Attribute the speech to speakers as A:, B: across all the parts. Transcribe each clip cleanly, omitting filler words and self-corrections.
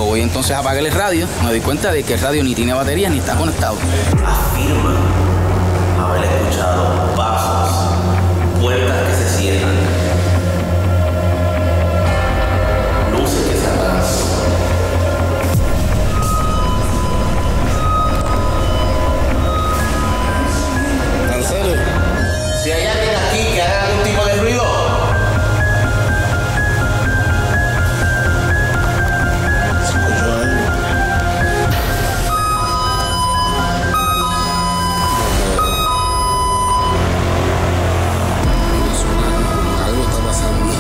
A: Cuando voy entonces a apagar el radio, me doy cuenta de que el radio ni tiene batería ni está conectado.
B: Afirma haber escuchado pasos, puertas que se cierran, luces que se apagan.
C: ¿En serio?
B: Si hay alguien aquí que haga algún tipo de ruido,
C: ¿Se escuchó algo? Algo está pasando.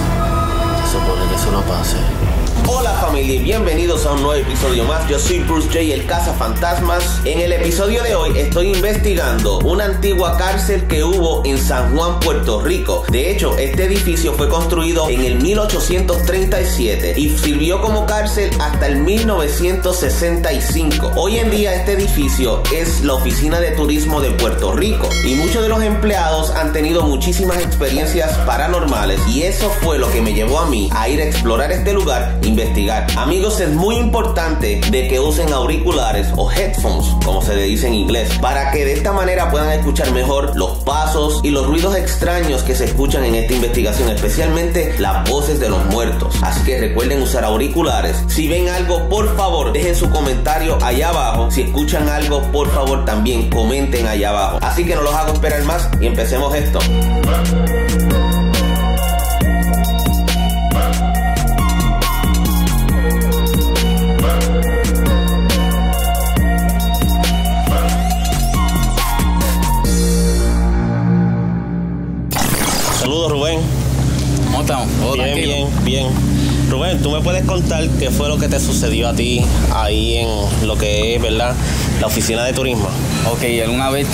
B: se supone que eso no pase. Hola familia y bienvenidos a un nuevo episodio más. Yo soy Bruce J, el cazafantasmas. En el episodio de hoy estoy investigando una antigua cárcel que hubo en San Juan, Puerto Rico. De hecho, este edificio fue construido en el 1837 y sirvió como cárcel hasta el 1965. Hoy en día este edificio es la oficina de turismo de Puerto Rico y muchos de los empleados han tenido muchísimas experiencias paranormales, y eso fue lo que me llevó a mí a ir a explorar este lugar, investigar. Amigos, es muy importante de que usen auriculares o headphones, como se le dice en inglés, para que de esta manera puedan escuchar mejor los pasos y los ruidos extraños que se escuchan en esta investigación, especialmente las voces de los muertos. Así que recuerden usar auriculares. Si ven algo, por favor dejen su comentario allá abajo. Si escuchan algo, por favor también comenten allá abajo. Así que no los hago esperar más y empecemos esto. Saludos, Rubén.
A: ¿Cómo estamos? ¿Todo tranquilo?
B: Bien. Rubén, ¿tú me puedes contar qué fue lo que te sucedió a ti ahí en lo que es, ¿verdad?, la oficina de turismo?
A: Ok, alguna vez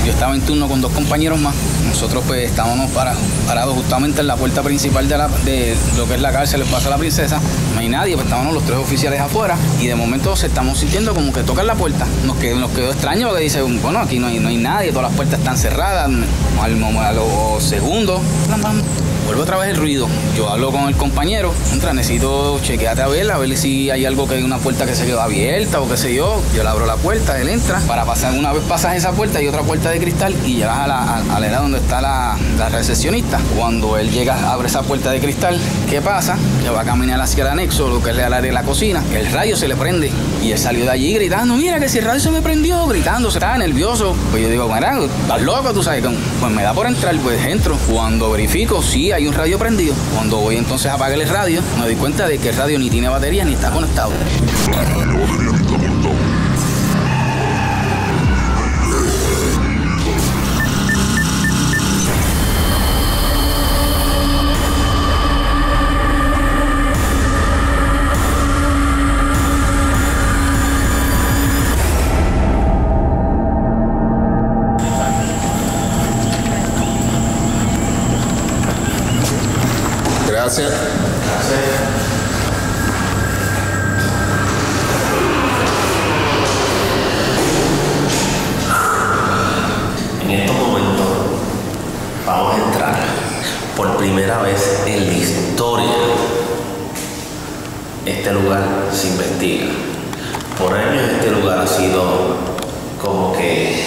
A: yo estaba en turno con dos compañeros más. Nosotros pues estábamos parados justamente en la puerta principal de lo que es la cárcel, el Paso de la Princesa. No hay nadie, pues estábamos los tres oficiales afuera y de momento se estamos sintiendo como que tocan la puerta. Nos quedó extraño porque dice, bueno, aquí no hay nadie, todas las puertas están cerradas. A los segundos, vuelve otra vez el ruido. Yo hablo con el compañero, necesito chequeate a ver si hay algo, que hay una puerta que se quedó abierta o qué sé yo. Yo le abro la puerta, él entra. Para pasar, una vez pasas esa puerta, hay otra puerta de cristal y llegas a la área donde está la recepcionista. Cuando él llega, abre esa puerta de cristal, ¿qué pasa? Que va a caminar hacia el anexo, lo que es el área de la cocina. El radio se le prende y él salió de allí gritando, mira que si el radio se me prendió, gritando, se estaba nervioso. Pues yo digo, mira, estás loco, tú sabes. Pues me da por entrar, pues entro. Cuando verifico, sí, hay un radio prendido. Cuando voy entonces a apagar el radio, me doy cuenta de que el radio ni tiene batería ni está conectado.
C: Gracias.
B: En estos momentos vamos a entrar por primera vez en la historia. Este lugar se investiga. Por años este lugar ha sido como que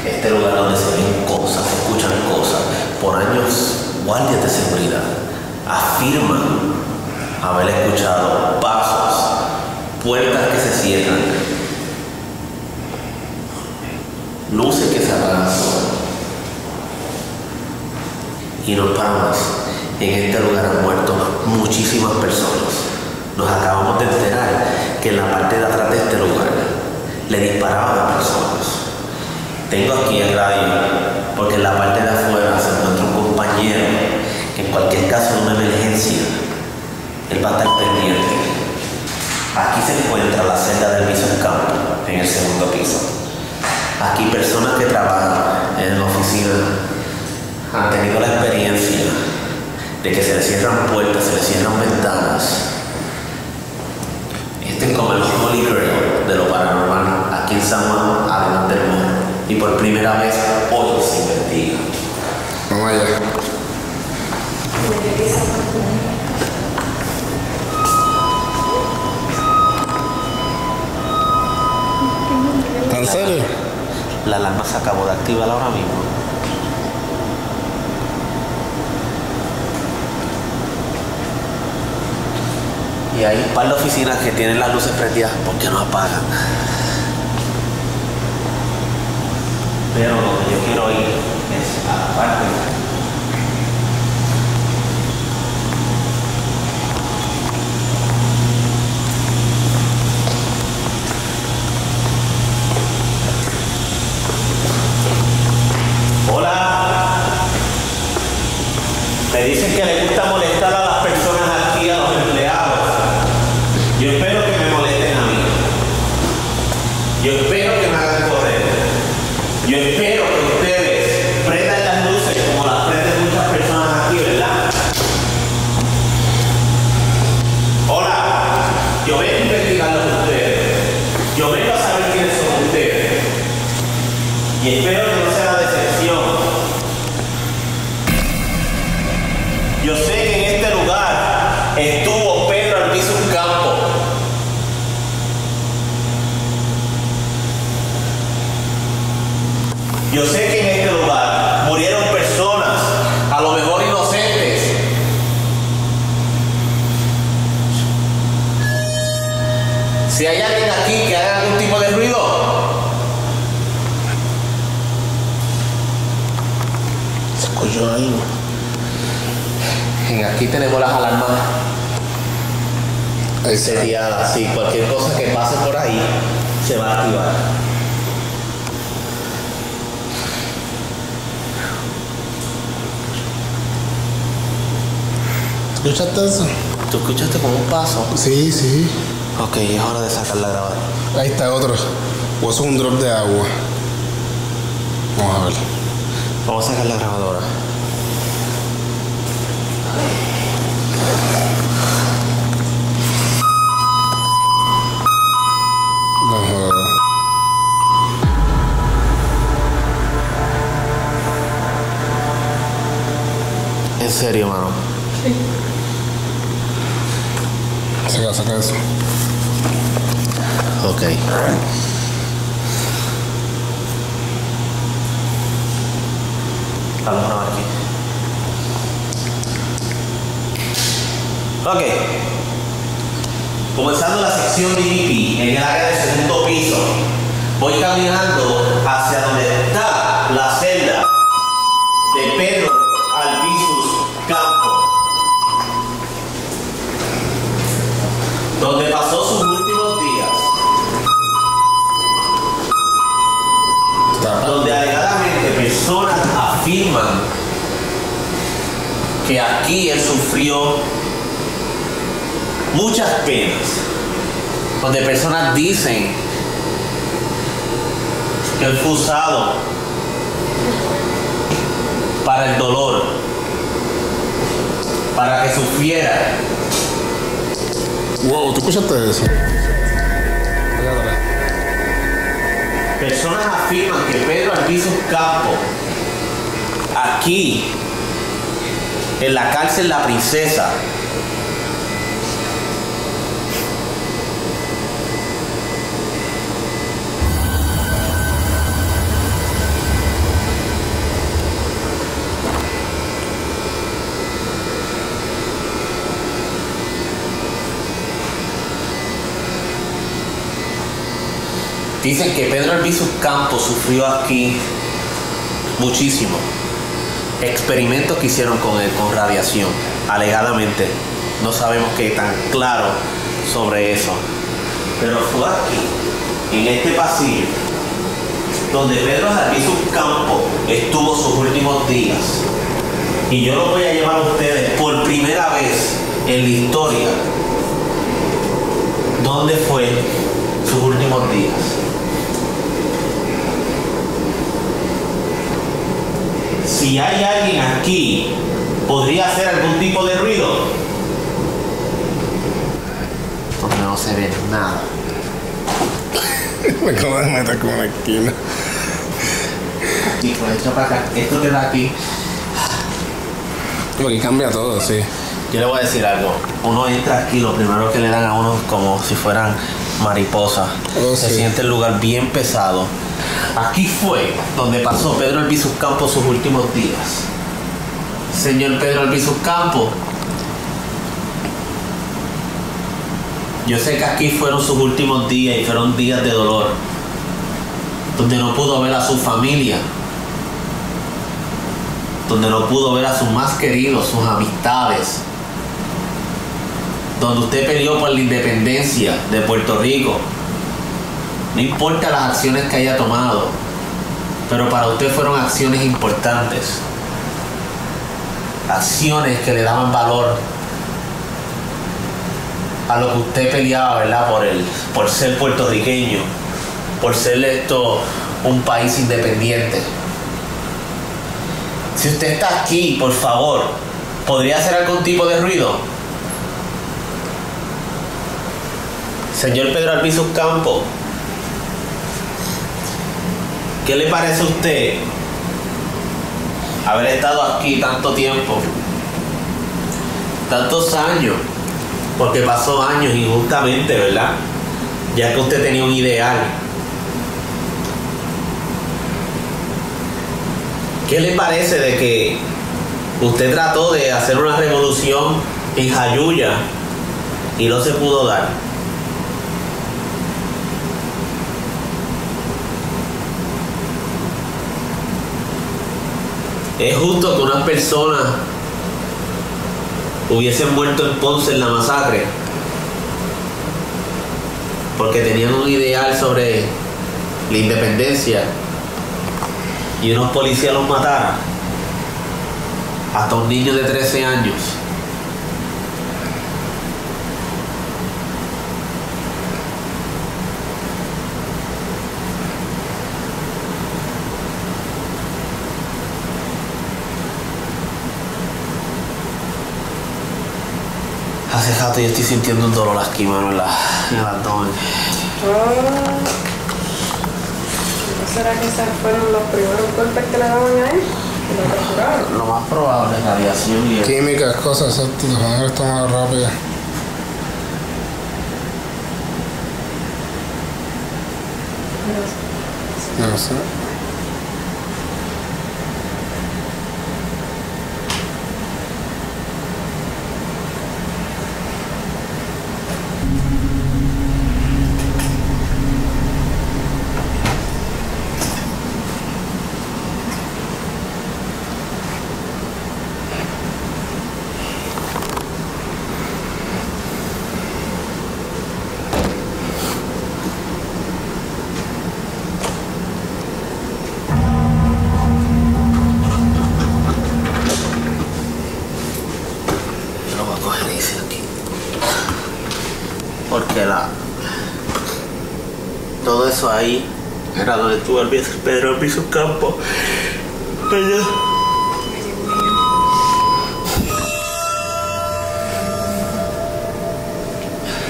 B: este lugar donde se ven cosas, se escuchan cosas. Por años guardias de seguridad afirman haber escuchado pasos, puertas que se cierran, luces que se apagan y no para más. En este lugar han muerto muchísimas personas. Nos acabamos de enterar que en la parte de atrás de este lugar le disparaban a personas. Tengo aquí el radio porque en la parte de afuera se encuentra un compañero que en cualquier caso de una emergencia él va a estar pendiente. Aquí se encuentra la celda del piso en campo, en el segundo piso. Aquí personas que trabajan en la oficina han tenido la experiencia de que se le cierran puertas, se le cierran ventanas. Este es como el Holy Grail de lo paranormal aquí en San Juan, además del Morro. Y por primera vez hoy se investiga.
C: Vamos allá.
B: La alarma se acabó de activar ahora mismo. Y hay un par de oficinas que tienen las luces prendidas porque no apagan. Pero donde yo quiero ir es a la parte. Hola. Me dicen que les gusta molestar a las personas aquí, a los empleados. Yo espero que me molesten a mí. Yo espero que me hagan correr. Yo espero que ustedes prendan las luces como las prenden muchas personas aquí, ¿verdad? Hola. Yo vengo a investigarlos a ustedes. Yo vengo a saber quiénes son ustedes. Y espero que no sea la decepción. Yo sé que en este lugar estuvo Pedro Albizu Campo. Yo sé que en este lugar murieron personas, a lo mejor inocentes. Si hay alguien aquí que haga algún tipo de ruido,
C: Se escuchó algo.
B: aquí tenemos las alarmas
C: Ahí está.
B: seteadas. Sí, cualquier cosa que pase por ahí se va a activar.
C: ¿Escuchaste eso?
B: ¿Tú escuchaste como un paso?
C: Sí, sí.
B: Ok, es hora de sacar la grabadora.
C: Ahí está otro. O eso es un drop de agua. Vamos a ver.
B: Vamos a sacar la grabadora.
C: Vamos a ver.
B: En serio, mano.
C: Saca eso.
B: Ok. Vamos a ver aquí. Ok. Comenzando la sección de DP en el área del segundo piso. Voy caminando hacia donde está la celda de Pedro Albizu Campo, donde pasó sus últimos días, donde alegadamente personas afirman que aquí él sufrió muchas penas, donde personas dicen que él fue usado para el dolor, para que sufriera.
C: Wow, ¿tú escuchaste eso? Allá atrás.
B: Personas afirman que Pedro Albizu Campo, aquí, en la cárcel La Princesa, dicen que Pedro Albizu Campo sufrió aquí muchísimo. Experimentos que hicieron con él, con radiación, alegadamente. No sabemos qué tan claro sobre eso. Pero fue aquí, en este pasillo, donde Pedro Albizu Campo estuvo sus últimos días. Y yo los voy a llevar a ustedes por primera vez en la historia. ¿Dónde fue sus últimos días? Si hay alguien aquí, ¿podría hacer algún tipo de ruido? Porque no se ve nada.
C: Me acabo de meter como una esquina.
B: Y por esto para acá, esto que da aquí.
C: Aquí cambia todo, sí.
B: Yo le voy a decir algo. Uno entra aquí, lo primero que le dan a uno es como si fueran mariposas.
C: Oh,
B: Se
C: sí.
B: siente el lugar bien pesado. Aquí fue donde pasó Pedro Albizu Campos sus últimos días. Señor Pedro Albizu Campos, yo sé que aquí fueron sus últimos días y fueron días de dolor, donde no pudo ver a su familia, donde no pudo ver a sus más queridos, sus amistades, donde usted peleó por la independencia de Puerto Rico. No importa las acciones que haya tomado, pero para usted fueron acciones importantes, acciones que le daban valor a lo que usted peleaba, ¿verdad? Por ser puertorriqueño, por ser un país independiente. Si usted está aquí, por favor, ¿podría hacer algún tipo de ruido? Señor Pedro Albizu Campos, ¿qué le parece a usted haber estado aquí tanto tiempo, tantos años? Porque pasó años injustamente, ¿verdad? Ya que usted tenía un ideal. ¿Qué le parece de que usted trató de hacer una revolución en Jayuya y no se pudo dar? ¿Es justo que unas personas hubiesen muerto en Ponce en la masacre porque tenían un ideal sobre la independencia y unos policías los mataran? Hasta un niño de 13 años. Hace rato yo estoy sintiendo un dolor aquí, mano, en el abdomen.
D: ¿No será que esos fueron los primeros golpes que le daban a él? ¿Que lo torturaron?
B: Lo más probable es radiación y...
C: Químicas, cosas, exacto. Los van a estar rápidas. No sé.
B: Porque todo eso ahí era donde estuvo Pedro Albizu Campos. Allá.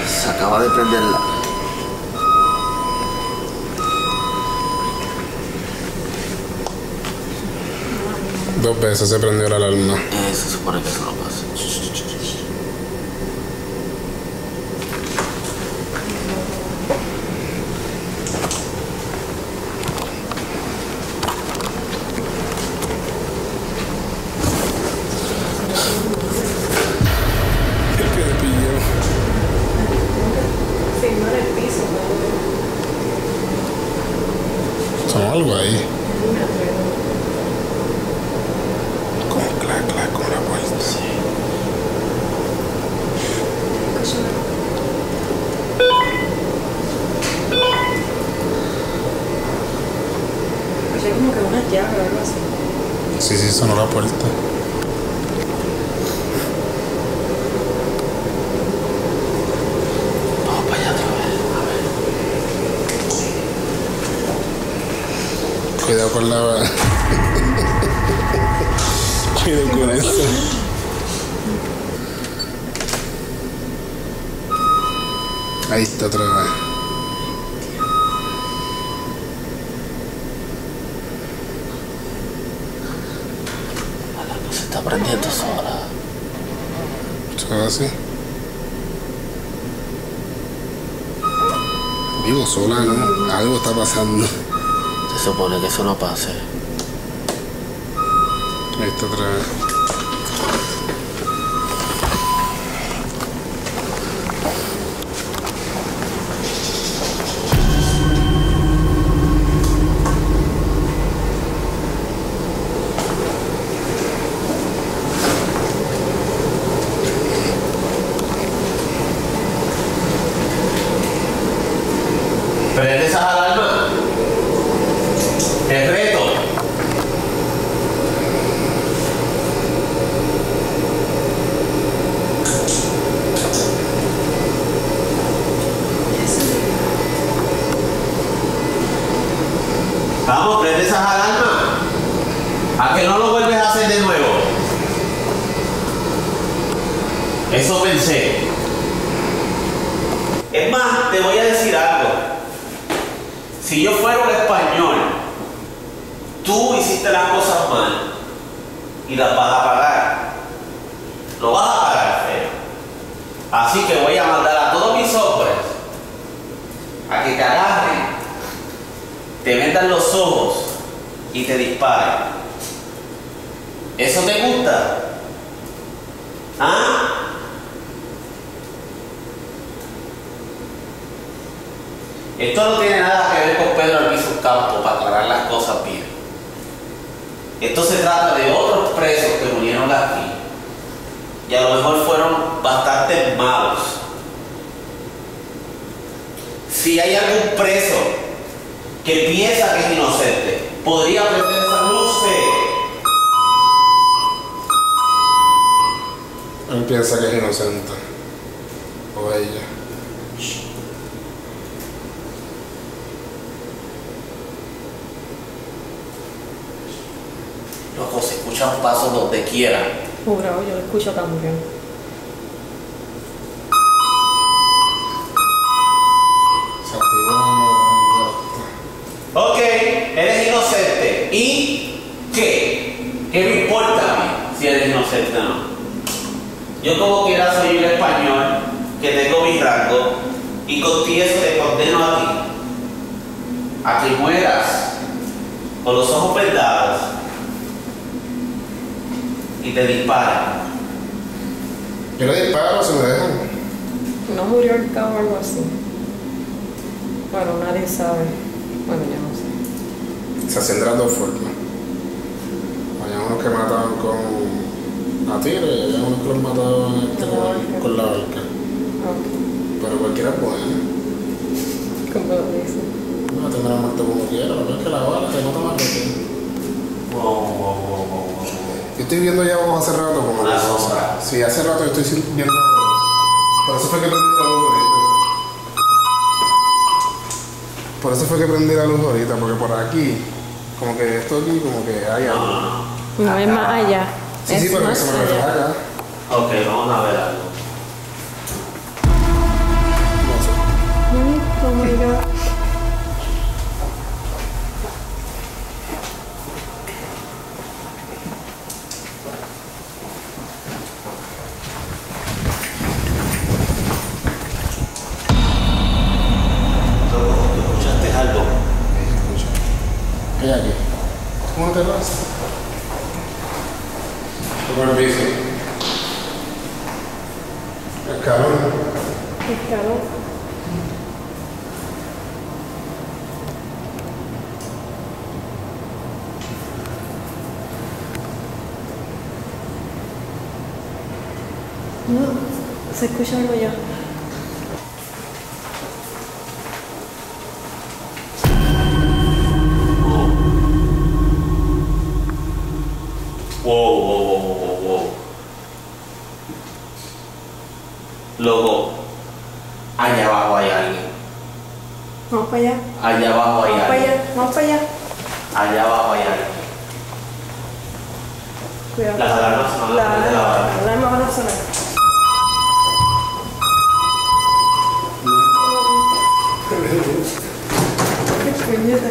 B: Se acaba de prenderla.
C: Dos veces se prendió la alarma.
B: Se supone que eso no pasa.
C: Sonó algo ahí. Como clac, clac, con la puerta.
B: Sí.
D: Oye, como que una llave o algo así.
C: Sí, sí, sonó la puerta.
B: Vamos para allá otra vez. A ver.
C: Cuidado con la... Cuidado con eso. Ahí está otra vez.
B: La luz se está prendiendo sola.
C: ¿Sabes así? Vivo sola, ¿no? Algo está pasando.
B: Se Se supone que eso no pase.
C: Ahí está otra vez.
B: Prende esas alarmas. Te reto. Vamos, prende esas alarmas. ¿A que no lo vuelves a hacer de nuevo? Eso pensé. Es más, te voy a decir algo. Si yo fuera un español, tú hiciste las cosas mal y las vas a pagar. Lo vas a pagar feo. Así que voy a mandar a todos mis hombres a que te agarren, te metan los ojos y te disparen. ¿Eso te gusta? ¿Ah? Esto no tiene nada que ver con Pedro Albizu Campos, para aclarar las cosas bien. Esto se trata de otros presos que murieron aquí y a lo mejor fueron bastante malos. Si hay algún preso que piensa que es inocente, podría prender esa luz.
C: Él piensa que es inocente. O ella.
B: Loco, se escuchan pasos donde quiera.
D: Jurado, yo lo escucho también.
C: Se activó.
B: Ok, eres inocente. ¿Y qué? ¿Qué me importa a mí si eres inocente o no? Yo como quiera soy un español que tengo mi rango y contigo te condeno a ti a que mueras con los ojos vendados y te disparen.
C: Yo le disparo, se me dejan.
D: No murió el cabo o algo así. Bueno, nadie sabe. Bueno, yo no sé.
C: Se hacen de las dos formas. Hay unos que mataban con a tiro y hay unos que los mataban con la barca.
D: Ok.
C: Pero cualquiera es buena.
D: ¿Cómo lo dicen?
C: No tendrá muerto como quiera, lo que es que la bala te mata más rápido. Yo estoy viendo ya vos hace rato como
B: Una
C: que-
B: sombra.
C: Sí, hace rato yo estoy viendo. Por eso fue que prendí la luz ahorita. Por eso fue que prendí la luz ahorita, porque por aquí, como que esto aquí, como que hay algo.
D: No es más allá.
C: Sí,
D: es
C: sí, pero que
D: más
C: se me
D: allá.
C: refleja acá.
B: Ok, vamos a ver algo.
C: No sé.
D: Oh my God.
B: ¿Tú escuchaste algo?
C: ¿Qué hay aquí? ¿Cómo te vas? Como el piso. El calor.
D: El calor. No, se escucha algo ya.
B: Wow. Loco, allá abajo hay alguien.
D: Vamos para allá.
B: Allá abajo hay
D: Vamos para
B: alguien.
D: allá. Vamos para allá.
B: Allá abajo hay alguien.
D: Cuidado.
B: Las alarmas se van a prender ahora.
D: Las alarmas van a sonar. Qué puñeta.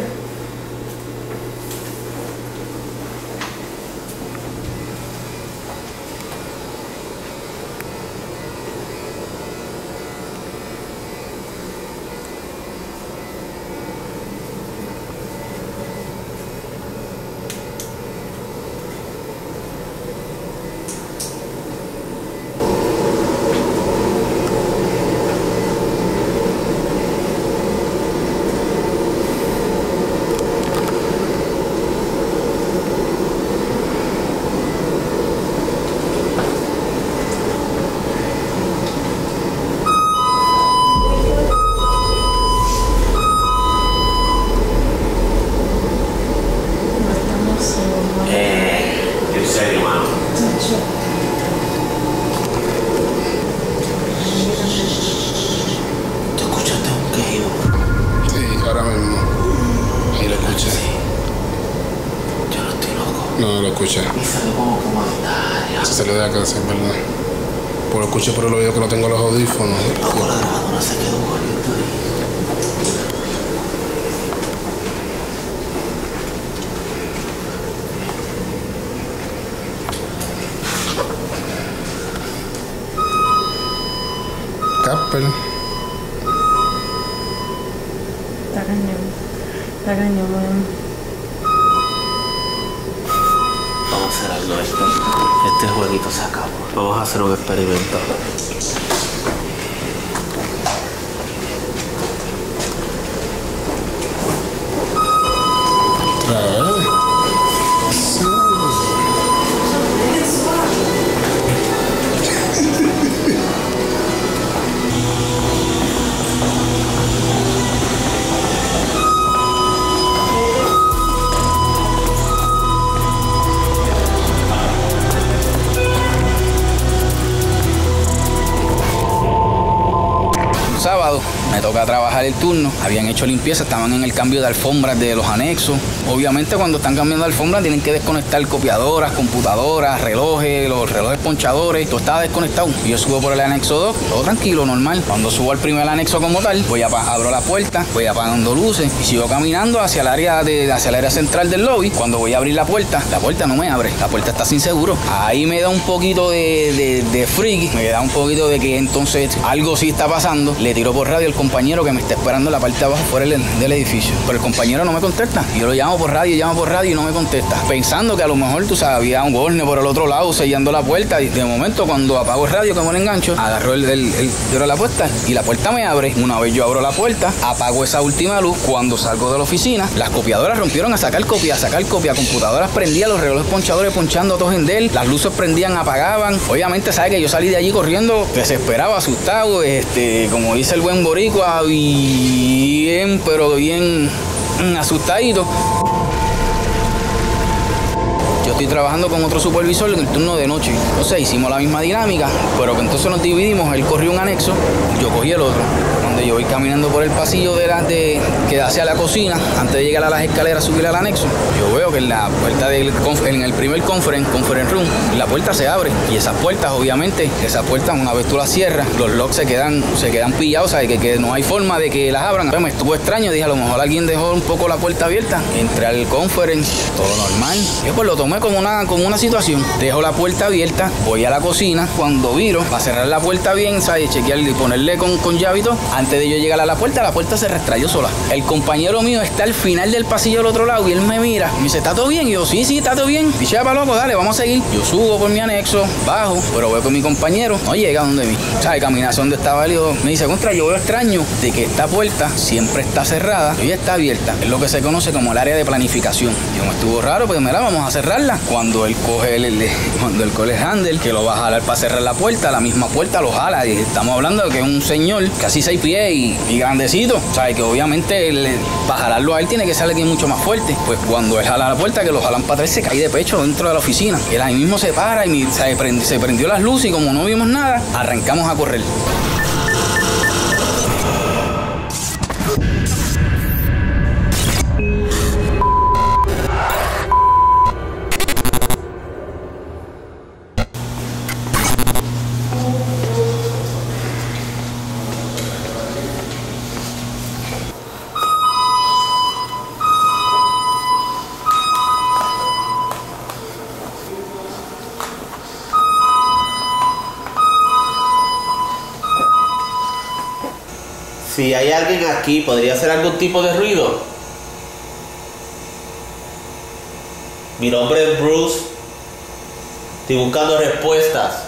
C: No lo escuché.
B: Y salió como comunitaria.
C: Se salió de acá, sí, es verdad. Pues lo escuché por el oído que no tengo los audífonos.
B: Loco, la grabadora se quedó corriendo ahí.
C: Casper.
D: Está cañón, man.
B: Vamos a hacer algo, este jueguito se acabó. Vamos a hacer un experimento.
A: Sábado me toca trabajar el turno, habían hecho limpieza, estaban en el cambio de alfombras de los anexos. Obviamente cuando están cambiando de alfombra tienen que desconectar copiadoras, computadoras, relojes, los relojes ponchadores, todo estaba desconectado. Y yo subo por el anexo 2, todo tranquilo, normal. Cuando subo al primer anexo como tal, abro la puerta, voy apagando luces y sigo caminando hacia el área central del lobby. Cuando voy a abrir la puerta no me abre, la puerta está sin seguro. Ahí me da un poquito de freak, me da un poquito de que entonces algo sí está pasando. Le tiro por radio al compañero que me está esperando en la parte de abajo fuera del edificio, pero el compañero no me contesta. Yo lo llamo por radio y no me contesta, pensando que a lo mejor, tú sabes, había un gorne por el otro lado sellando la puerta. Y de momento, cuando apago el radio que me lo engancho, agarro la puerta y la puerta me abre. Una vez yo abro la puerta, apago esa última luz. Cuando salgo de la oficina, las copiadoras rompieron a sacar copia, computadoras prendían, los relojes ponchadores ponchando a todos en del, las luces prendían, apagaban. Obviamente, sabe que yo salí de allí corriendo, desesperado, asustado, como dice el buen boricua, bien, pero bien asustadito. Yo estoy trabajando con otro supervisor en el turno de noche. Entonces hicimos la misma dinámica, pero que entonces nos dividimos. Él corrió un anexo, yo cogí el otro. Cuando yo voy caminando por el pasillo que da hacia la cocina, antes de llegar a las escaleras, subir al anexo, yo veo que en la puerta en el primer conference room, la puerta se abre. Y esas puertas, obviamente, una vez tú las cierras, los locks se quedan pillados, ¿sabes? Que no hay forma de que las abran. Pero me estuvo extraño, dije, a lo mejor alguien dejó un poco la puerta abierta. Entré al conference, todo normal. Yo pues lo tomé como una situación. Dejo la puerta abierta, voy a la cocina, cuando viro, para cerrar la puerta bien, ¿sabes? Chequear y ponerle con llave y todo. Antes de yo llegar a la puerta se restrayó sola. El compañero mío está al final del pasillo del otro lado y él me mira y me dice, ¿está todo bien? Y yo, sí, está todo bien. Dice, para loco, dale, vamos a seguir. Yo subo por mi anexo, bajo, pero veo que mi compañero no llega donde mí. ¿Sabes? Caminación donde estaba él, me dice, contra, yo veo extraño de que esta puerta siempre está cerrada y hoy está abierta. Es lo que se conoce como el área de planificación. Yo me estuvo raro, pues mira, vamos a cerrarla. Cuando él coge el handle, que lo va a jalar para cerrar la puerta, la misma puerta lo jala. Y estamos hablando de que es un señor casi 6 pies y grandecito. ¿Sabes? Que obviamente para jalarlo a él tiene que ser alguien mucho más fuerte. Pues cuando él jala la puerta, que lo jalan para atrás, se cae de pecho dentro de la oficina. Él ahí mismo se para y se prendió las luces y como no vimos nada, arrancamos a correr.
B: Si hay alguien aquí, ¿podría hacer algún tipo de ruido? Mi nombre es Bruce. Estoy buscando respuestas.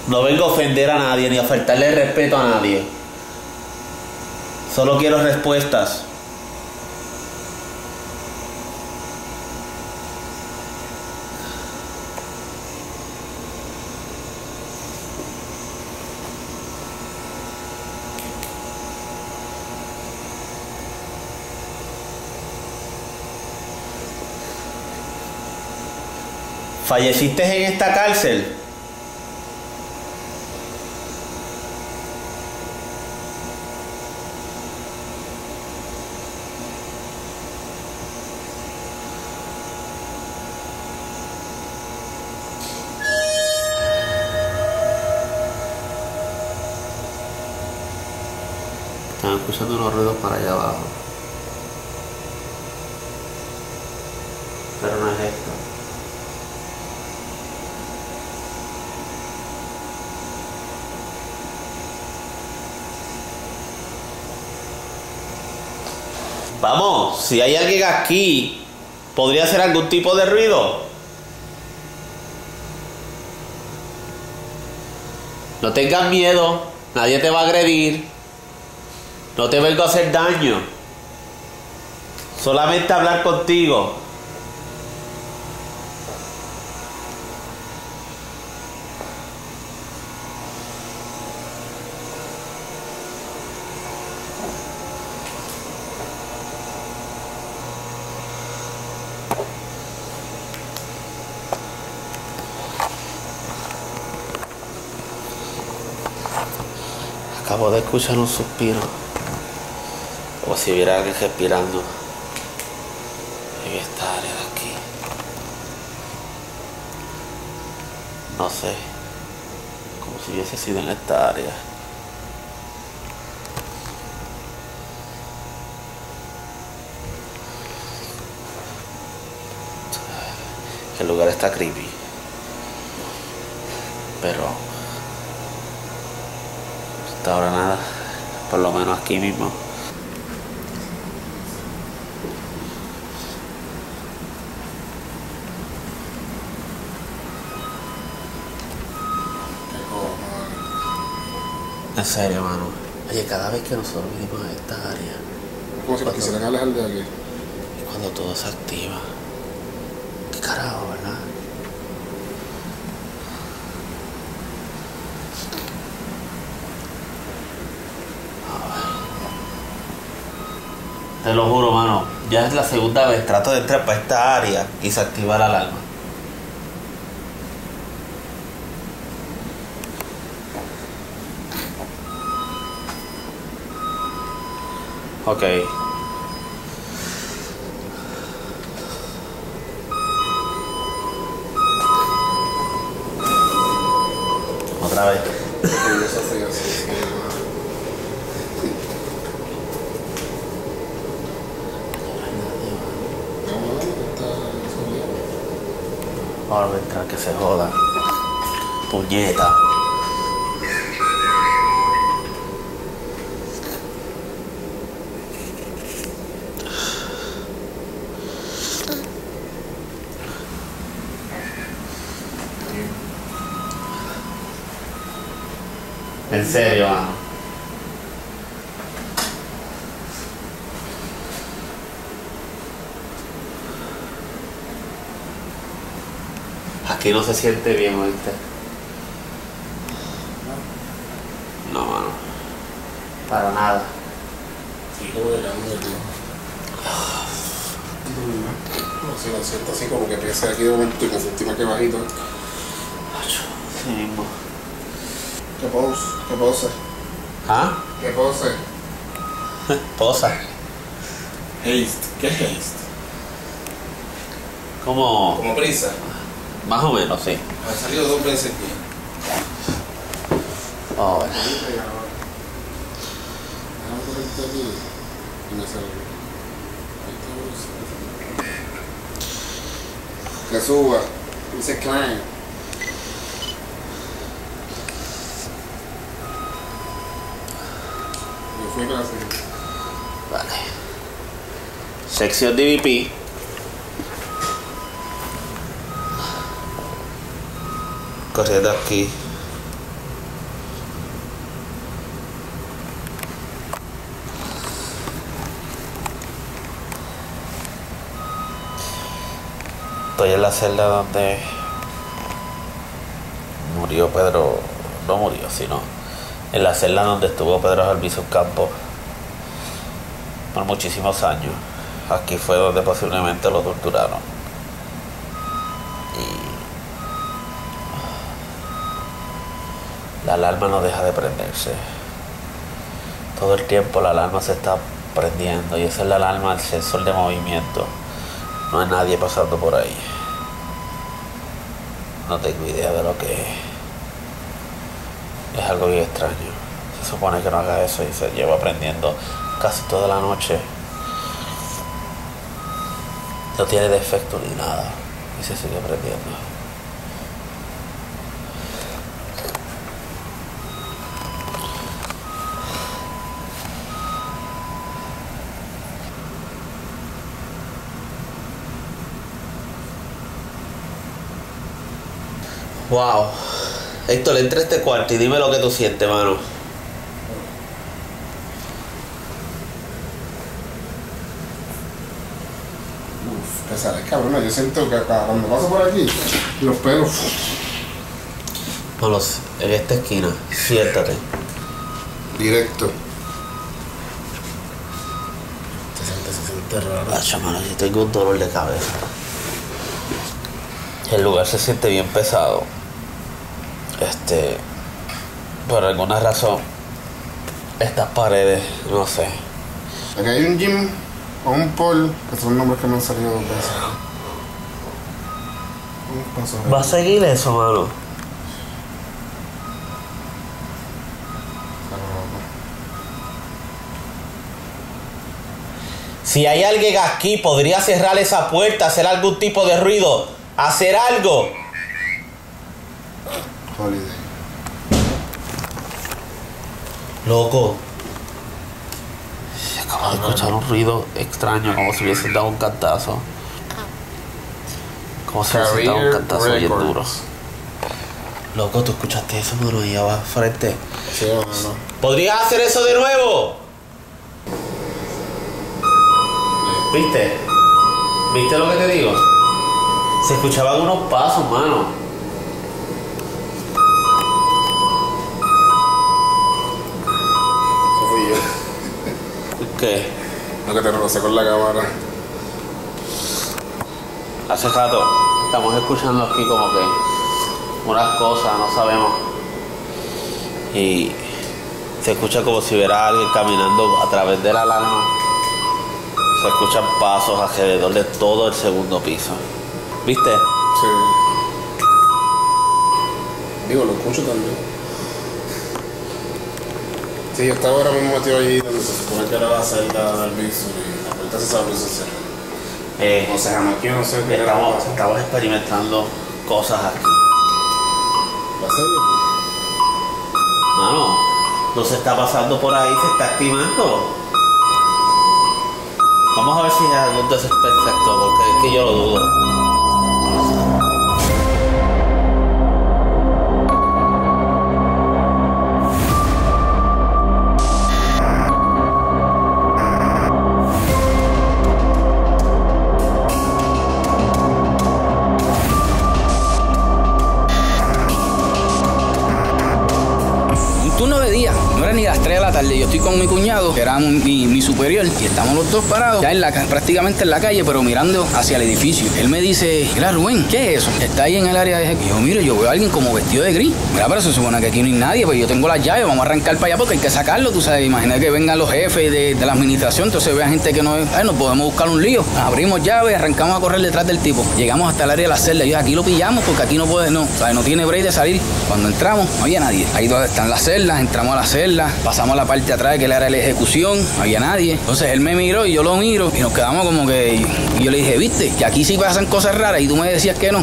B: No vengo a ofender a nadie ni a faltarle respeto a nadie. Solo quiero respuestas. ¿Falleciste en esta cárcel? escuchando unos ruidos para allá abajo. Pero no es esto. Vamos, si hay alguien aquí, ¿podría hacer algún tipo de ruido? No tengas miedo, nadie te va a agredir. No te vengo a hacer daño. Solamente hablar contigo. Acabo de escuchar un suspiro, como si hubiera alguien respirando en esta área de aquí. No sé, como si hubiese sido en esta área. El lugar está creepy, pero hasta ahora nada, por lo menos aquí mismo. En serio, mano. Oye, cada vez que nosotros vinimos a esta área,
C: Como si nos quisieran alejar de aquí.
B: cuando todo se activa, qué carajo, ¿verdad? Te lo juro, mano. Ya es la segunda vez. Trato de entrar para esta área y se activa la alarma. Ok. Otra vez.
C: Eso sí, así.
B: Ahora voy a entrar, que se joda. Puñeta. En serio, mano. Aquí no se siente bien, ¿oíste? No, mano. Para nada.
C: Sí, como de cambio, tío. No sé, lo siento así como que empecé aquí de momento y me sentí más que bajito.
B: Sí mismo.
C: ¿Qué pose? ¿Qué pose?
B: ¿Ah?
C: ¿Qué pose?
B: Posa.
C: Haste. ¿Qué es haste?
B: Como...
C: Como prisa.
B: Más o menos, sí.
C: Ha salido 2 veces bien.
B: Oh, bueno.
C: Déjame ponerte aquí y me sale. Que suba. Dice Klein. Me fui para así.
B: Vale. Sección DVP. Corriendo aquí. Estoy en la celda donde murió Pedro. No murió, sino en la celda donde estuvo Pedro Albizu Campos por muchísimos años. Aquí fue donde posiblemente lo torturaron. La alarma no deja de prenderse. Todo el tiempo la alarma se está prendiendo y esa es la alarma del sensor de movimiento. No hay nadie pasando por ahí. No tengo idea de lo que es. Es algo bien extraño. Se
E: supone que no haga eso y se lleva prendiendo casi toda la noche. No tiene defecto ni nada y se sigue prendiendo. Wow. Héctor, entra a este cuarto y dime lo que tú sientes, mano.
C: Te sales, cabrón. Yo siento que cuando paso por aquí, los pelos.
E: Manos, en esta esquina, siéntate.
C: Directo.
E: Se siente raro. Acha, mano, yo tengo un dolor de cabeza. El lugar se siente bien pesado. Por alguna razón, estas paredes, no sé.
C: Aquí hay un gym o un pool, que son nombres que me han salido 2 veces.
E: ¿Va a seguir eso, mano? Si hay alguien aquí, podría cerrar esa puerta, hacer algún tipo de ruido, hacer algo.
C: Holiday.
E: Loco. Acabo de escuchar un ruido extraño, como si hubiesen dado un cantazo. Como si hubiesen dado un cantazo bien duro. Loco, ¿tú escuchaste eso, mano? Ahí abajo frente.
C: Sí, no.
E: ¿Podrías hacer eso de nuevo? ¿Viste? ¿Viste lo que te digo? Se escuchaban unos pasos, mano.
C: Eso fui yo.
E: ¿Qué?
C: Lo que te rocé con la cámara.
E: Hace rato estamos escuchando aquí como que unas cosas, no sabemos. Y se escucha como si hubiera alguien caminando a través de la alarma. Se escuchan pasos alrededor de todo el segundo piso. ¿Viste?
C: Sí. Digo, lo escucho también. Sí, yo estaba ahora mismo metido allí donde se supone que era la celda del piso y la puerta se abrió y se cerró. O sea, no quiero, no sé qué era.
E: Estamos experimentando cosas aquí.
C: ¿Va a ser?
E: Mano, no se está pasando por ahí, se está activando. Vamos a ver si es algún desperfecto, porque es que yo lo dudo.
A: Ni las 3 de la tarde, yo estoy con mi cuñado, que era mi superior, y estamos los dos parados, ya prácticamente en la calle, pero mirando hacia el edificio. Él me dice, mira Rubén, ¿qué es eso? Está ahí en el área de ejecución. Yo miro, yo veo a alguien como vestido de gris. Mira, pero se supone que aquí no hay nadie, pues yo tengo las llaves, vamos a arrancar para allá porque hay que sacarlo, tú sabes. Imagina que vengan los jefes de la administración, entonces vean gente que no es, nos podemos buscar un lío. Abrimos llaves, arrancamos a correr detrás del tipo. Llegamos hasta el área de la celda, y yo, aquí lo pillamos porque aquí no puede, no, ¿sabes? No tiene break de salir. Cuando entramos, no había nadie. Ahí donde están las celdas, entramos a la celda, pasamos a la parte de atrás que él era la ejecución, no había nadie. Entonces él me miró y yo lo miro y nos quedamos como que, y yo le dije, viste, que aquí sí pasan cosas raras y tú me decías que no.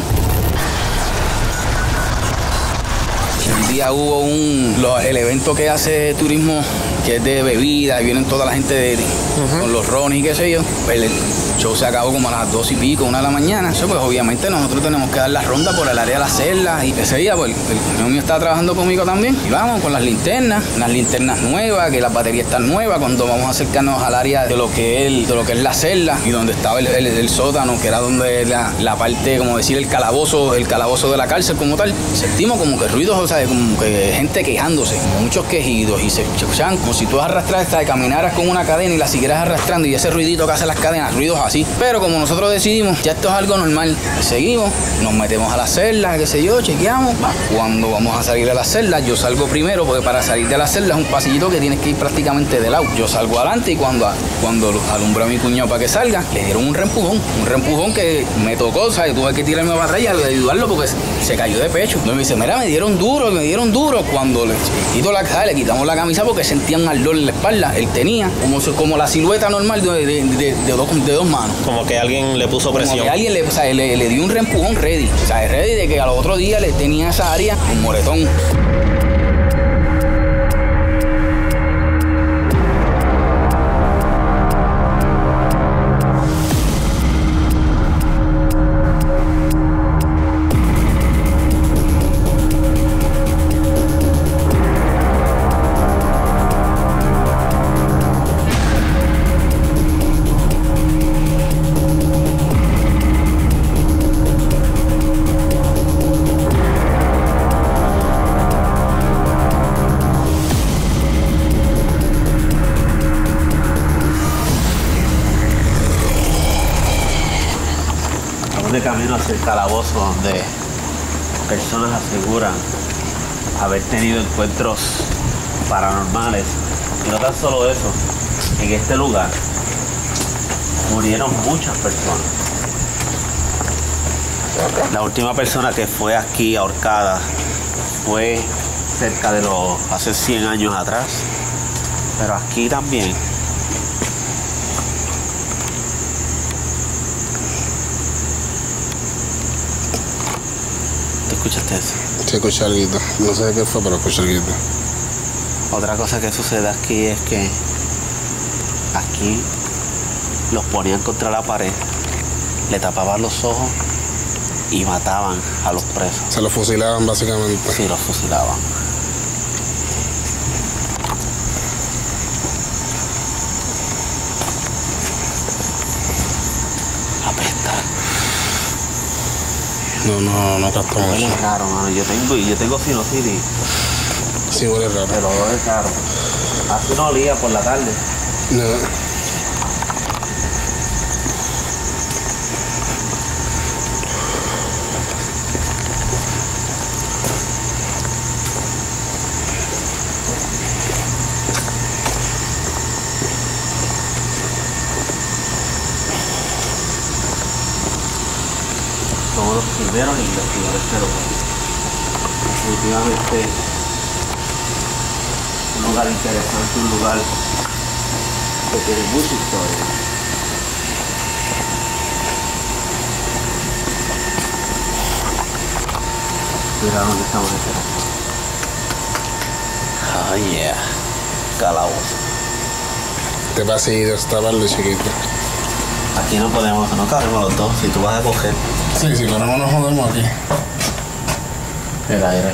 A: Un día hubo el evento que hace turismo, que es de bebidas, y vienen toda la gente con los rones y qué sé yo. Pues el show se acabó como a las 2 y pico, 1 de la mañana. Eso, pues obviamente nosotros tenemos que dar la ronda por el área de las celdas. Y ese día, pues el cuñado mío estaba trabajando conmigo también. Y vamos con las linternas nuevas, que las baterías están nuevas. Cuando vamos a acercarnos al área de lo que es la celda y donde estaba el sótano, que era donde la parte, como decir, el calabozo de la cárcel como tal, sentimos como que ruidos, o sea, como que gente quejándose, muchos quejidos, y se escuchaban como si tú arrastraras, caminaras con una cadena y la siguieras arrastrando, y ese ruidito que hacen las cadenas, ruidos así. Pero como nosotros decidimos, ya esto es algo normal, seguimos, nos metemos a las celdas, qué sé yo, chequeamos. Cuando vamos a salir de las celdas, yo salgo primero, porque para salir de las celdas es un pasillito que tienes que ir prácticamente de lado. Yo salgo adelante y cuando alumbro a mi cuñado para que salga, le dieron un reempujón que me tocó, o sea, yo tuve que tirarme para atrás y ayudarlo porque se cayó de pecho. Entonces me dice, mira, me dieron duro. Cuando le quitamos la camisa porque sentía un ardor en la espalda. Él tenía como la silueta normal de dos manos.
F: Como que alguien le puso presión.
A: Como que alguien le dio un reempujón ready. O sea, ready de que al otro día le tenía esa área un moretón.
E: De camino hacia el calabozo, donde personas aseguran haber tenido encuentros paranormales. Y no tan solo eso, en este lugar murieron muchas personas. La última persona que fue aquí ahorcada fue cerca de hace 100 años atrás, pero aquí también ¿escuchaste eso?
C: Sí, escuché algo. No sé qué fue, pero escuché algo.
E: Otra cosa que sucede aquí es que aquí los ponían contra la pared, le tapaban los ojos y mataban a los presos.
C: Se los fusilaban básicamente.
E: Sí, los fusilaban. Apesta.
C: No capto mucho.
E: Huele raro, mano. Yo tengo sinusitis.
C: Sí, huele raro.
E: El olor es raro. Hace no olía por la tarde.
C: No.
E: Somos los primeros investigadores de lo definitivamente un lugar interesante, un lugar que tiene mucha historia. Mira dónde estamos esperando. Oh yeah, calabozo.
C: Te vas a ir hasta Barlo, chiquito.
E: Aquí no podemos, no cabemos los dos. Si tú vas a coger
C: Sí, pero no nos jodemos aquí.
E: el aire.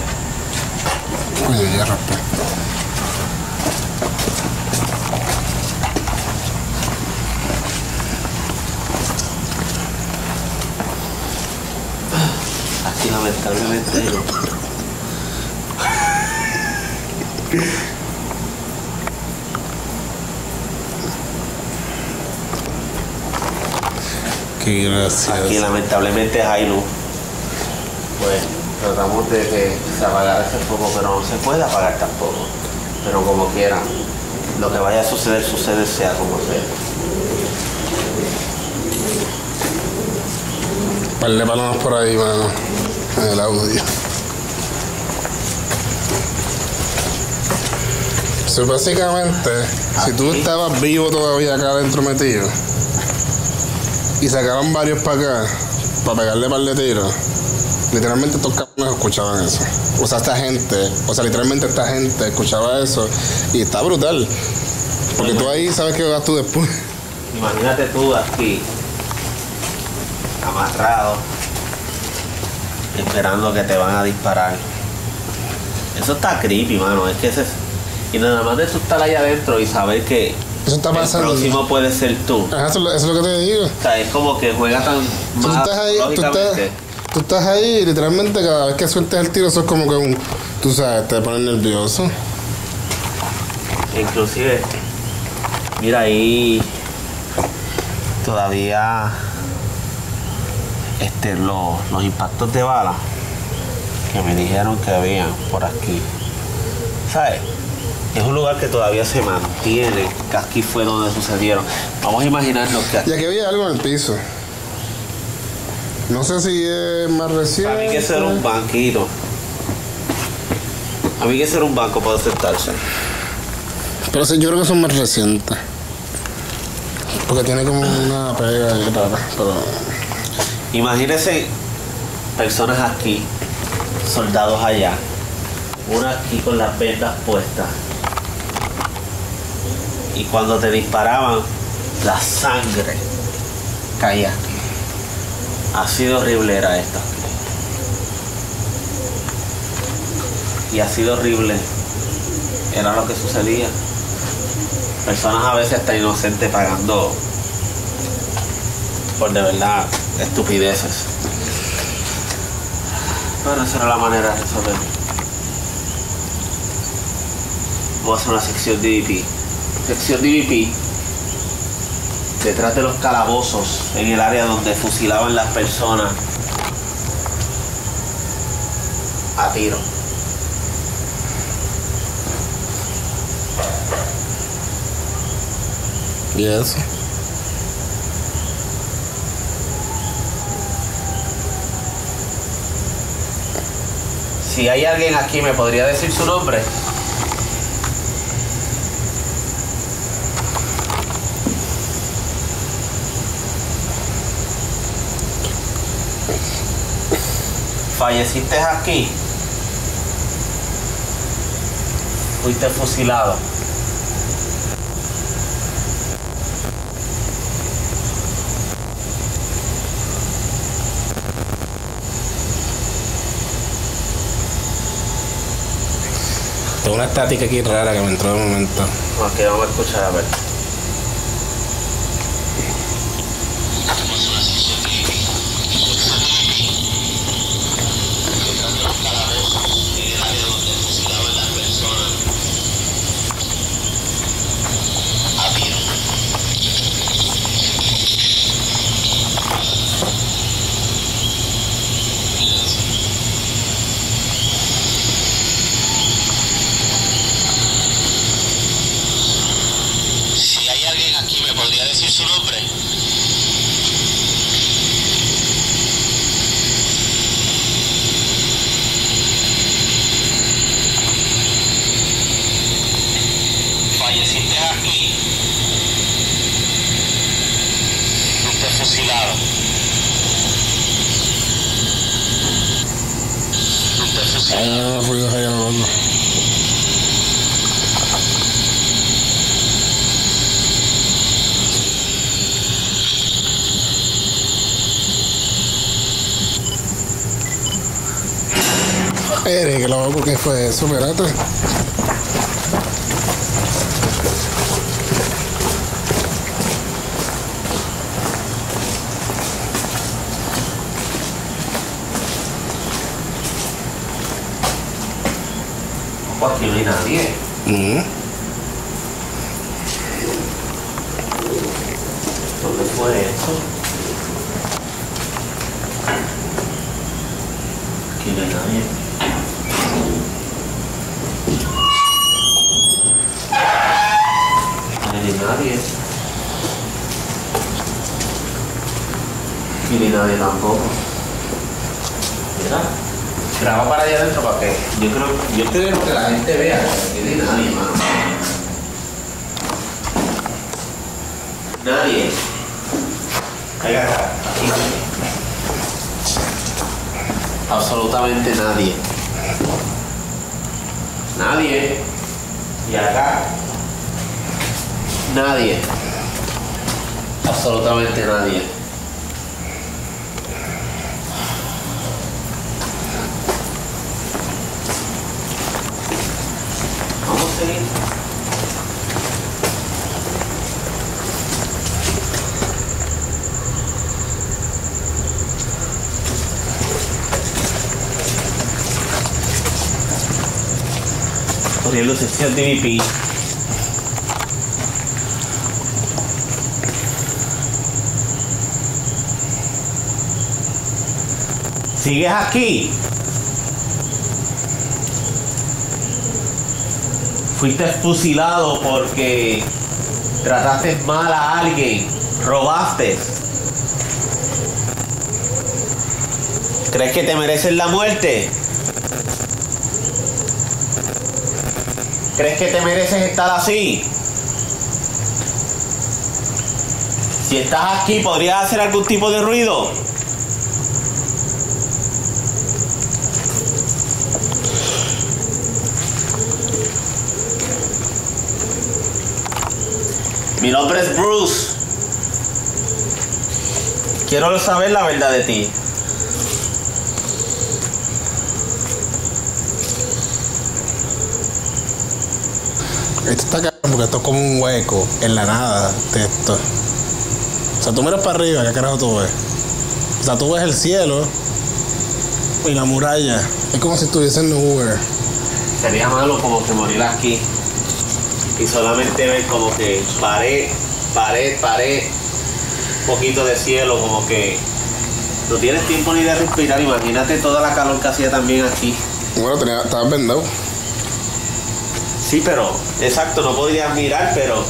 C: Oye, ya raspé.
E: Aquí lamentablemente no.
C: Qué gracias.
E: Aquí lamentablemente hay luz. Pues tratamos de que se apagara ese foco, pero no se puede apagar tampoco. Pero como quieran, lo que vaya a suceder, sucede sea como sea.
C: Par de palomas por ahí, mano. En el audio. So, básicamente, si tú estabas vivo todavía acá adentro metido y sacaron varios para acá para pegarle par de tiros, literalmente estos cabrones escuchaban eso. O sea, literalmente esta gente escuchaba eso y está brutal. Porque tú ahí sabes qué vas tú después.
E: Imagínate tú aquí, amarrado, esperando que te van a disparar. Eso está creepy, mano. Es que y nada más de eso estar ahí adentro y saber que
C: Eso está pasando.
E: el próximo puede ser tú.
C: Ajá, eso es lo que te digo.
E: O sea, es como que juega tan
C: Tú
E: más
C: estás ahí,
E: lógicamente.
C: tú estás ahí y literalmente cada vez que sueltes el tiro eso es como que tú sabes, te pones nervioso.
E: Inclusive, mira ahí todavía los impactos de bala que me dijeron que había por aquí, ¿sabes? Es un lugar que todavía se mantiene, que aquí fue donde sucedieron. Vamos a imaginarnos que aquí...
C: Y aquí había algo en el piso. No sé si es más reciente.
E: A mí que ser un banquito. A mí que ser un banco para sentarse.
C: Pero sí, yo creo que son más recientes. Porque tiene como una pega ahí rara. Pero...
E: Imagínense personas aquí, soldados allá, una aquí con las vendas puestas. Y cuando te disparaban, la sangre caía aquí. Así de horrible era esto. Y así de horrible era lo que sucedía. Personas a veces hasta inocentes pagando por de verdad estupideces. Pero esa era la manera de resolver. Vamos a hacer una sección DVP. Sección DVP. Detrás de los calabozos, en el área donde fusilaban las personas a tiro.
C: ¿Y eso?
E: Si hay alguien aquí, ¿me podría decir su nombre? ¿Falleciste aquí? ¿Fuiste fusilado?
C: Tengo una estática aquí rara que me entró de momento.
E: Ok, vamos a escuchar a ver.
C: Ruidos ahí a lo loco. Que lo loco que fue eso, espérate.
E: Aquí no hay nadie. ¿Dónde fue esto? Aquí no hay nadie. No hay nadie. Aquí no hay nadie tampoco. Mira. Graba para allá adentro para que yo creo que la gente vea que no hay nadie, mano. Nadie. Caiga acá. Aquí. Absolutamente nadie. Nadie. Y acá. Nadie. Absolutamente nadie. Corriendo sección DVP. ¿Sigues aquí? Fuiste fusilado porque trataste mal a alguien, robaste. ¿Crees que te mereces la muerte? ¿Crees que te mereces estar así? Si estás aquí, ¿podrías hacer algún tipo de ruido? Mi nombre es Bruce. Quiero saber la verdad de ti.
C: Esto está caro porque esto es como un hueco en la nada de esto. O sea, tú miras para arriba, ¿qué carajo tú ves? O sea, tú ves el cielo y la muralla. Es como si estuviese en nowhere.
E: Sería malo como que morir aquí y solamente ver como que pared, poquito de cielo, como que no tienes tiempo ni de respirar. Imagínate toda la calor que hacía también aquí.
C: Bueno, estabas vendado.
E: Sí, pero, exacto, no podrías mirar, pero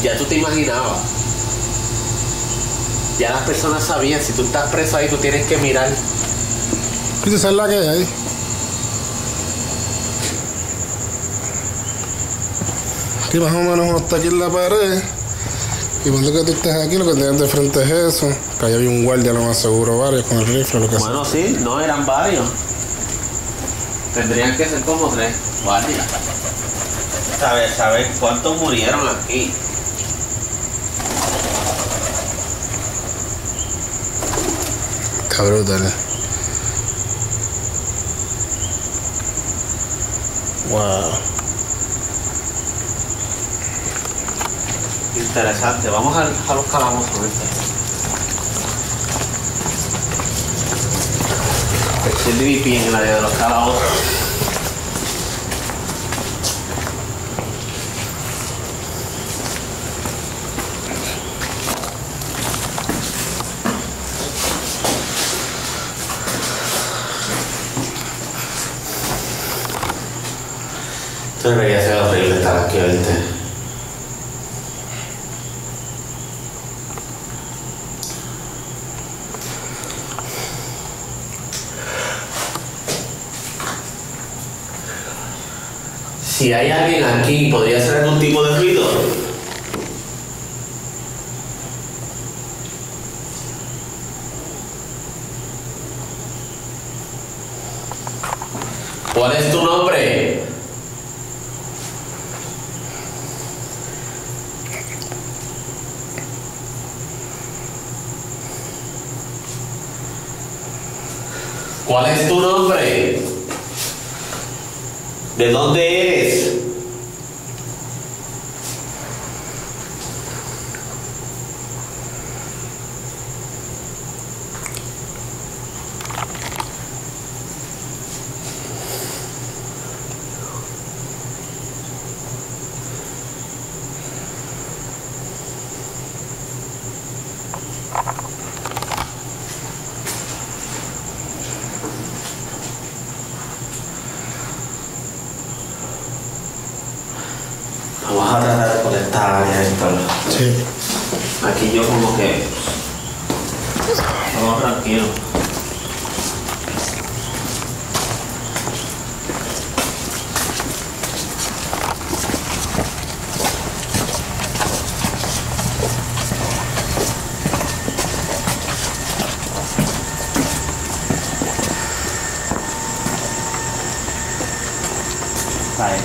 E: ya tú te imaginabas. Ya las personas sabían, si tú estás preso ahí, tú tienes que mirar.
C: ¿Y esa es la que hay? Aquí más o menos hasta aquí en la pared. Y cuando que tú estés aquí, lo que tienes de frente es eso. Que ahí había un guardia, lo más seguro, varios con el rifle, lo que sea.
E: Bueno, sí, no eran varios. Tendrían que ser como 3 guardias. Saber cuántos murieron aquí.
C: Está brutal. Wow.
E: Interesante. Vamos a los calabozos. El DVP en el área de los calabozos. Esto debería ser horrible estar aquí, ¿viste? Si hay alguien aquí, ¿podría hacer algún tipo de ruido? ¿Cuál es tu nombre? ¿Cuál es tu nombre? ¿De dónde eres? Vamos a tratar de conectar área esto.
C: Sí.
E: Aquí yo como que... Vamos tranquilo.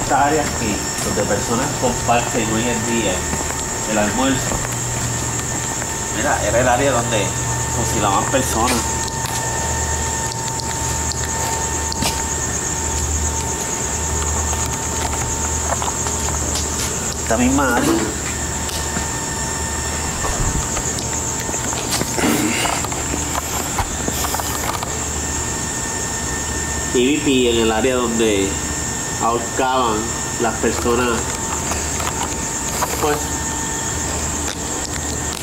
E: Esta área aquí, donde personas comparten hoy en día el almuerzo, mira, era el área donde fusilaban personas. Esta misma área. EVP en el área donde ahorcaban las personas pues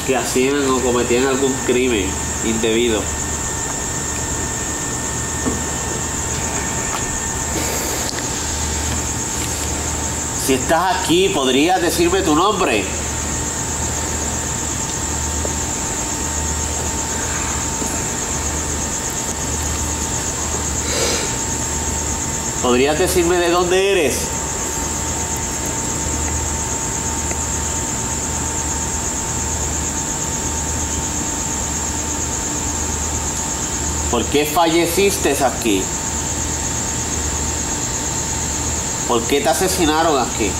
E: que hacían o cometían algún crimen indebido. Si estás aquí, ¿podrías decirme tu nombre? ¿Podrías decirme de dónde eres? ¿Por qué falleciste aquí? ¿Por qué te asesinaron aquí?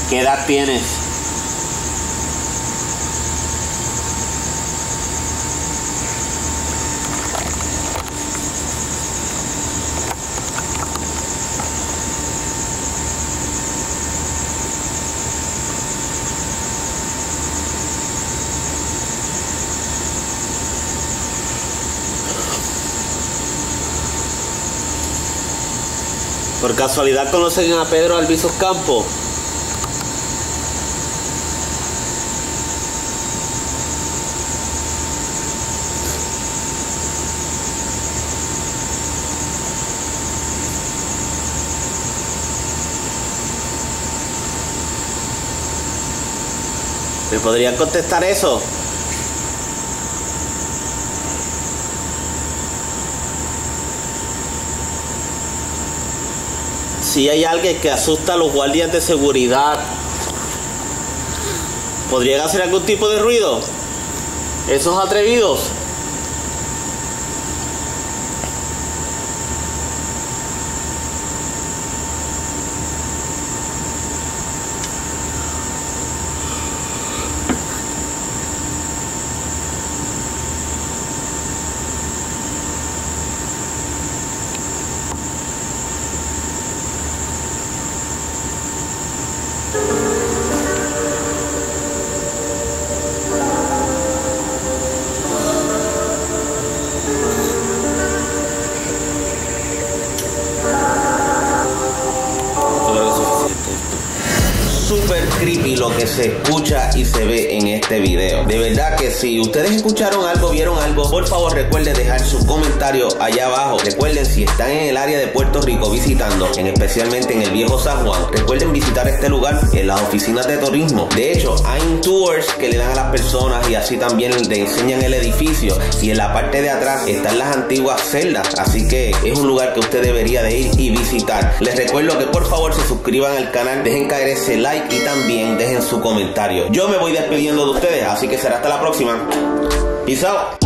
E: ¿Qué edad tienes? ¿Por casualidad conocen a Pedro Albizu Campos? ¿Me podrían contestar eso? Si hay alguien que asusta a los guardias de seguridad, ¿podrían hacer algún tipo de ruido? ¿Esos atrevidos?
B: Súper creepy lo que se escucha y se ve en este video. De verdad que si ustedes escucharon algo, vieron algo, por favor recuerden dejar su comentario allá abajo. Recuerden, si están en el área de Puerto Rico visitando, especialmente en el Viejo San Juan, recuerden visitar este lugar en las oficinas de turismo. De hecho, hay tours que le dan a las personas y así también le enseñan el edificio, y en la parte de atrás están las antiguas celdas, así que es un lugar que usted debería de ir y visitar. Les recuerdo que por favor se suscriban al canal, dejen caer ese like y también dejen su comentario. Yo me voy despidiendo de ustedes, así que será hasta la próxima. Peace out.